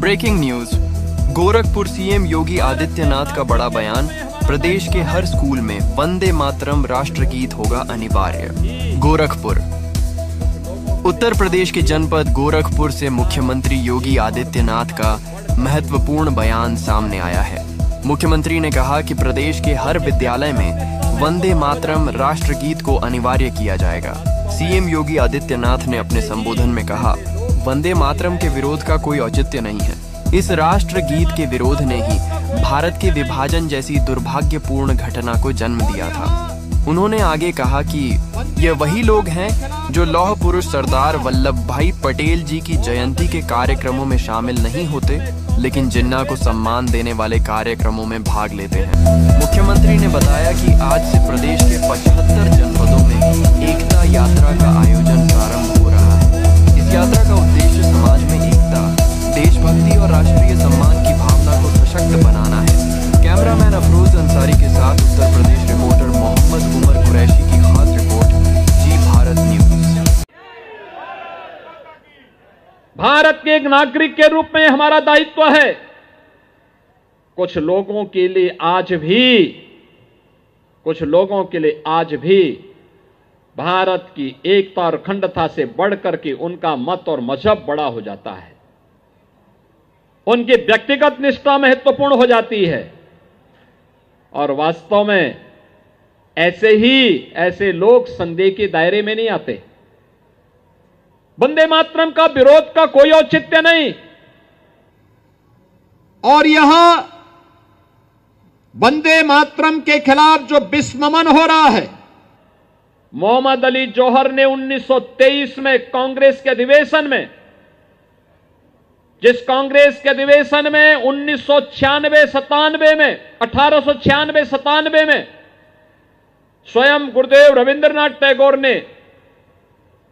Breaking news. Gorakhpur CM Yogi Adityanath का बड़ा बयान। प्रदेश के हर स्कूल में वंदे मातरम राष्ट्रगीत होगा अनिवार्य। गोरखपुर। उत्तर प्रदेश के जनपद गोरखपुर से मुख्यमंत्री योगी आदित्यनाथ का महत्वपूर्ण बयान सामने आया है। मुख्यमंत्री ने कहा कि प्रदेश के हर विद्यालय में वंदे मातरम राष्ट्रगीत को अनिवार्य किया जाएगा। सीएम योगी आदित्यनाथ ने अपने संबोधन में कहा, वंदे मातरम के विरोध का कोई औचित्य नहीं है। इस राष्ट्र गीत के विरोध ने ही भारत के विभाजन जैसी दुर्भाग्यपूर्ण घटना को जन्म दिया था। उन्होंने आगे कहा कि ये वही लोग हैं जो लौह पुरुष सरदार वल्लभ भाई पटेल जी की जयंती के कार्यक्रमों में शामिल नहीं होते, लेकिन जिन्ना को सम्मान देने वाले कार्यक्रमों में भाग लेते हैं। मुख्यमंत्री ने बताया कि आज से प्रदेश के 75 जनपदों में एकता यात्रा का आयोजन प्रारंभ हो रहा है। इस यात्रा का उद्देश्य समाज में एकता, देशभक्ति और राष्ट्रीय सम्मान की भावना को सशक्त बनाना है। कैमरामैन अफरोज अंसारी के साथ उत्तर प्रदेश रिपोर्टर मोहम्मद उमर कुरैशी की खास रिपोर्ट, जी भारत न्यूज। भारत के एक नागरिक के रूप में हमारा दायित्व है, कुछ लोगों के लिए आज भी भारत की एकता और अखंडता से बढ़कर के उनका मत और मजहब बड़ा हो जाता है। उनकी व्यक्तिगत निष्ठा महत्वपूर्ण हो जाती है। और वास्तव में ऐसे लोग संदेह के दायरे में नहीं आते। वंदे मातरम का विरोध का कोई औचित्य नहीं। और यहां वंदे मातरम के खिलाफ जो विस्ममन हो रहा है, मोहम्मद अली जौहर ने 1923 में कांग्रेस के अधिवेशन में, जिस कांग्रेस के अधिवेशन में 1896-97 में स्वयं गुरुदेव रविंद्रनाथ टैगोर ने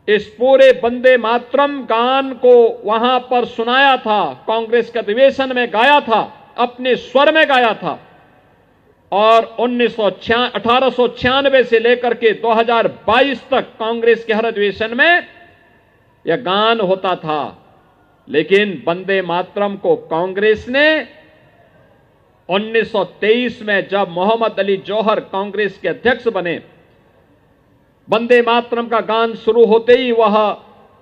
इस पूरे वंदे मातरम गान को वहां पर सुनाया था, कांग्रेस के अधिवेशन में गाया था, अपने स्वर में गाया था। और 1896 से लेकर के 2022 तक कांग्रेस के हर अधिवेशन में यह गान होता था। लेकिन वंदे मातरम को कांग्रेस ने 1923 में, जब मोहम्मद अली जौहर कांग्रेस के अध्यक्ष बने, वंदे मातरम का गान शुरू होते ही वह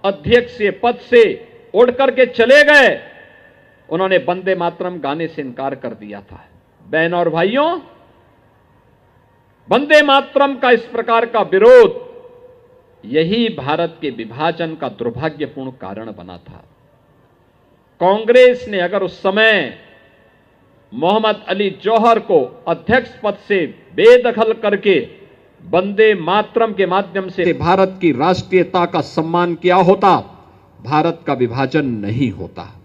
अध्यक्ष पद से उड़ करके चले गए। उन्होंने वंदे मातरम गाने से इनकार कर दिया था। बहनों और भाइयों, वंदे मातरम का इस प्रकार का विरोध यही भारत के विभाजन का दुर्भाग्यपूर्ण कारण बना था। कांग्रेस ने अगर उस समय मोहम्मद अली जौहर को अध्यक्ष पद से बेदखल करके वंदे मातरम के माध्यम से भारत की राष्ट्रीयता का सम्मान किया होता, भारत का विभाजन नहीं होता।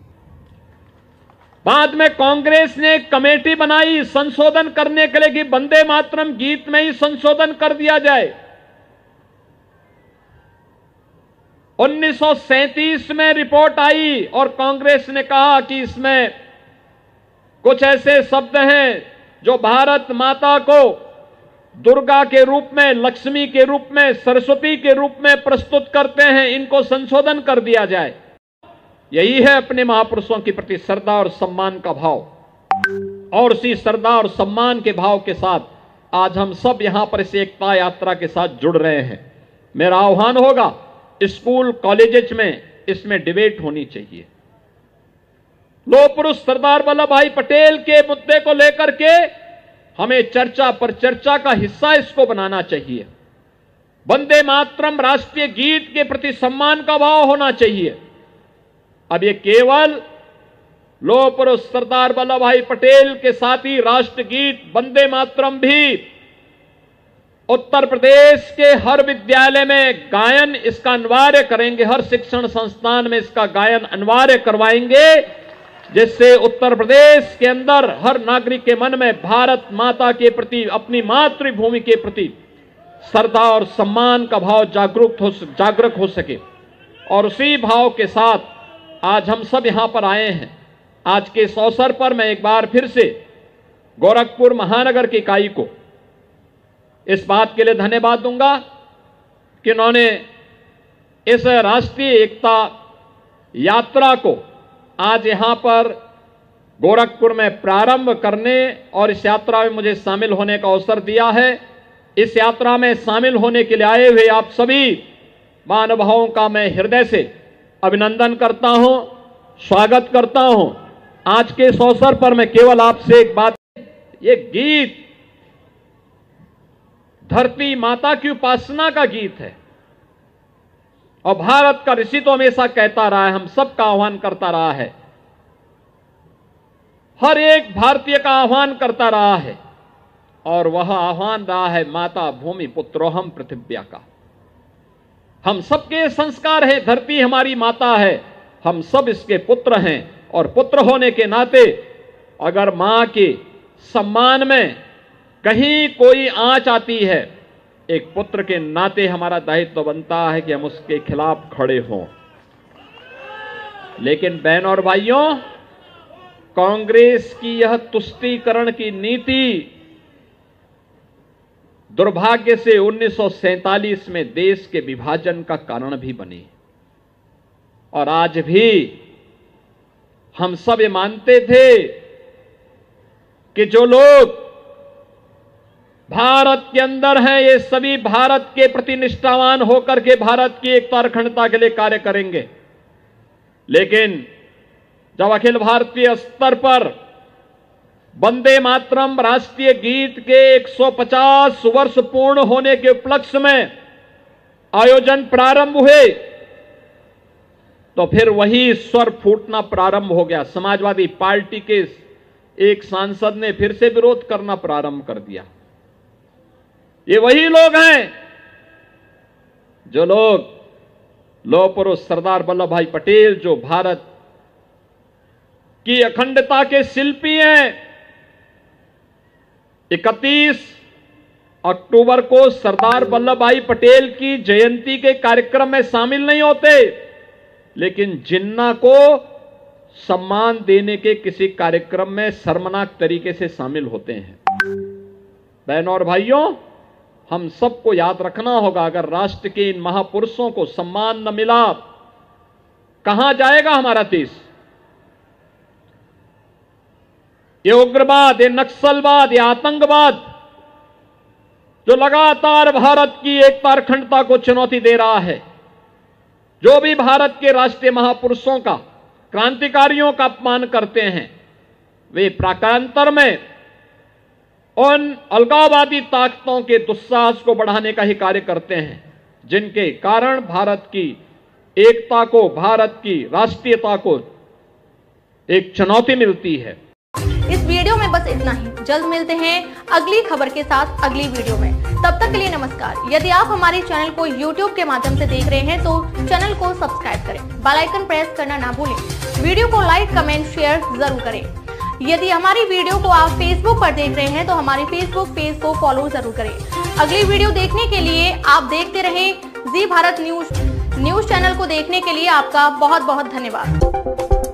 बाद में कांग्रेस ने कमेटी बनाई संशोधन करने के लिए कि वंदे मातरम गीत में ही संशोधन कर दिया जाए। 1937 में रिपोर्ट आई और कांग्रेस ने कहा कि इसमें कुछ ऐसे शब्द हैं जो भारत माता को दुर्गा के रूप में, लक्ष्मी के रूप में, सरस्वती के रूप में प्रस्तुत करते हैं, इनको संशोधन कर दिया जाए। यही है अपने महापुरुषों के प्रति श्रद्धा और सम्मान का भाव। और उसी श्रद्धा और सम्मान के भाव के साथ आज हम सब यहां पर इस एकता यात्रा के साथ जुड़ रहे हैं। मेरा आह्वान होगा, स्कूल कॉलेजेस में इसमें डिबेट होनी चाहिए। लौह पुरुष सरदार वल्लभ भाई पटेल के मुद्दे को लेकर के हमें चर्चा पर चर्चा का हिस्सा इसको बनाना चाहिए। वंदे मातरम राष्ट्रीय गीत के प्रति सम्मान का भाव होना चाहिए। अब ये केवल लौह पुरुष सरदार वल्लभ भाई पटेल के साथ ही राष्ट्रगीत वंदे मातरम भी उत्तर प्रदेश के हर विद्यालय में गायन इसका अनिवार्य करेंगे, हर शिक्षण संस्थान में इसका गायन अनिवार्य करवाएंगे, जिससे उत्तर प्रदेश के अंदर हर नागरिक के मन में भारत माता के प्रति, अपनी मातृभूमि के प्रति श्रद्धा और सम्मान का भाव जागरूक हो सके। और उसी भाव के साथ आज हम सब यहां पर आए हैं। आज के इस अवसर पर मैं एक बार फिर से गोरखपुर महानगर की इकाई को इस बात के लिए धन्यवाद दूंगा कि उन्होंने इस राष्ट्रीय एकता यात्रा को आज यहां पर गोरखपुर में प्रारंभ करने और इस यात्रा में मुझे शामिल होने का अवसर दिया है। इस यात्रा में शामिल होने के लिए आए हुए आप सभी महानुभावों का मैं हृदय से अभिनंदन करता हूं, स्वागत करता हूं। आज के इस अवसर पर मैं केवल आपसे एक बात, ये गीत धरती माता की उपासना का गीत है और भारत का ऋषि तो हमेशा कहता रहा है, हम सबका आह्वान करता रहा है, हर एक भारतीय का आह्वान करता रहा है और वह आह्वान रहा है माता भूमि पुत्रोहम पृथिव्या का। हम सबके संस्कार है, धरती हमारी माता है, हम सब इसके पुत्र हैं और पुत्र होने के नाते अगर मां के सम्मान में कहीं कोई आंच आती है, एक पुत्र के नाते हमारा दायित्व बनता है कि हम उसके खिलाफ खड़े हों। लेकिन बहनों और भाइयों, कांग्रेस की यह तुष्टीकरण की नीति दुर्भाग्य से 1947 में देश के विभाजन का कारण भी बनी और आज भी हम सब ये मानते थे कि जो लोग भारत के अंदर हैं, ये सभी भारत के प्रति निष्ठावान होकर के भारत की एकता और अखंडता के लिए कार्य करेंगे। लेकिन जब अखिल भारतीय स्तर पर वंदे मातरम राष्ट्रीय गीत के 150 वर्ष पूर्ण होने के उपलक्ष्य में आयोजन प्रारंभ हुए तो फिर वही स्वर फूटना प्रारंभ हो गया। समाजवादी पार्टी के एक सांसद ने फिर से विरोध करना प्रारंभ कर दिया। ये वही लोग हैं जो लोग लौह पुरुष सरदार वल्लभ भाई पटेल, जो भारत की अखंडता के शिल्पी हैं, 31 अक्टूबर को सरदार वल्लभ भाई पटेल की जयंती के कार्यक्रम में शामिल नहीं होते, लेकिन जिन्ना को सम्मान देने के किसी कार्यक्रम में शर्मनाक तरीके से शामिल होते हैं। बहनों और भाइयों, हम सबको याद रखना होगा, अगर राष्ट्र के इन महापुरुषों को सम्मान न मिला, कहां जाएगा हमारा देश? ये उग्रवाद, ये नक्सलवाद, ये आतंकवाद जो लगातार भारत की एकता और अखंडता को चुनौती दे रहा है, जो भी भारत के राष्ट्रीय महापुरुषों का, क्रांतिकारियों का अपमान करते हैं, वे प्राकांतर में उन अलगाववादी ताकतों के दुस्साहस को बढ़ाने का ही कार्य करते हैं, जिनके कारण भारत की एकता को, भारत की राष्ट्रीयता को एक चुनौती मिलती है। इस वीडियो में बस इतना ही। जल्द मिलते हैं अगली खबर के साथ अगली वीडियो में। तब तक के लिए नमस्कार। यदि आप हमारे चैनल को YouTube के माध्यम से देख रहे हैं तो चैनल को सब्सक्राइब करें, बेल आइकन प्रेस करना ना भूलें, वीडियो को लाइक, कमेंट, शेयर जरूर करें। यदि हमारी वीडियो को आप फेसबुक पर देख रहे हैं तो हमारे फेसबुक पेज को फॉलो जरूर करें। अगली वीडियो देखने के लिए आप देखते रहें जी भारत न्यूज चैनल को देखने के लिए आपका बहुत बहुत धन्यवाद।